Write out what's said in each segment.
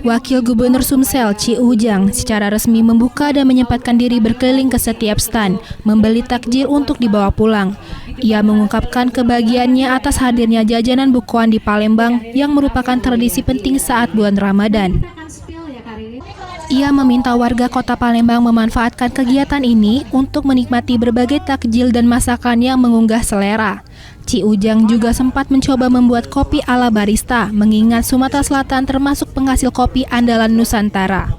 Wakil Gubernur Sumsel, Ci Ujang, secara resmi membuka dan menyempatkan diri berkeliling ke setiap stan, membeli takjil untuk dibawa pulang. Ia mengungkapkan kebahagiaannya atas hadirnya jajanan bukuan di Palembang yang merupakan tradisi penting saat bulan Ramadan. Ia meminta warga kota Palembang memanfaatkan kegiatan ini untuk menikmati berbagai takjil dan masakan yang mengunggah selera. Ci Ujang juga sempat mencoba membuat kopi ala barista, mengingat Sumatera Selatan termasuk penghasil kopi andalan Nusantara.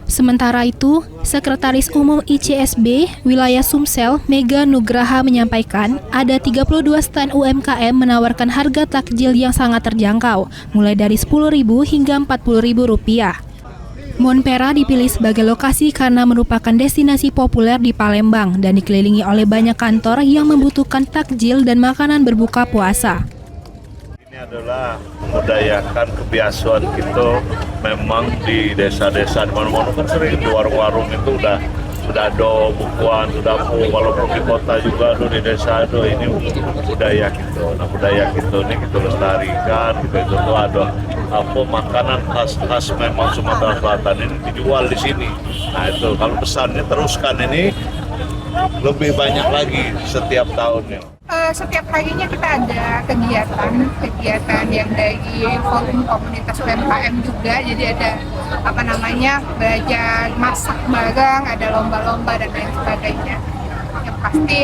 Sementara itu, Sekretaris Umum ICSB Wilayah Sumsel, Mega Nugraha menyampaikan ada 32 stan UMKM menawarkan harga takjil yang sangat terjangkau, mulai dari Rp10.000 hingga Rp40.000. Monpera dipilih sebagai lokasi karena merupakan destinasi populer di Palembang dan dikelilingi oleh banyak kantor yang membutuhkan takjil dan makanan berbuka puasa. Ini adalah memudayakan kebiasaan kita memang di desa-desa di mana-mana kan sering di warung-warung itu udah ada bukuan, sudah walaupun di kota juga di desa ini budaya gitu. Nah budaya gitu ini kita lestarikan, gitu itu ada makanan khas memang Sumatera Selatan ini dijual di sini. Nah itu kalau pesannya teruskan ini lebih banyak lagi setiap tahunnya. Setiap harinya kita ada kegiatan yang dari forum komunitas UMKM juga, jadi ada belajar masak bareng, ada lomba-lomba dan lain sebagainya. Yang pasti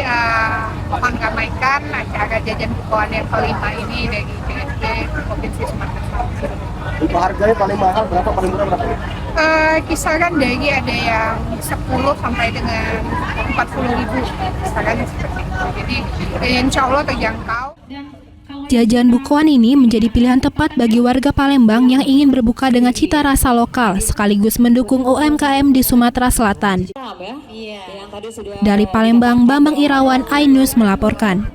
mengamaikan acara jajan bukuan yang kelima ini dari BSD Provinsi Sumatera Selatan. Untuk harganya paling mahal berapa, paling murah berapa? Kisaran dari ada yang 10 sampai dengan 40.000, kisaran seperti itu. Jadi insya Allah terjangkau. Jajan bukuan ini menjadi pilihan tepat bagi warga Palembang yang ingin berbuka dengan cita rasa lokal sekaligus mendukung UMKM di Sumatera Selatan. Dari Palembang, Bambang Irawan, iNews melaporkan.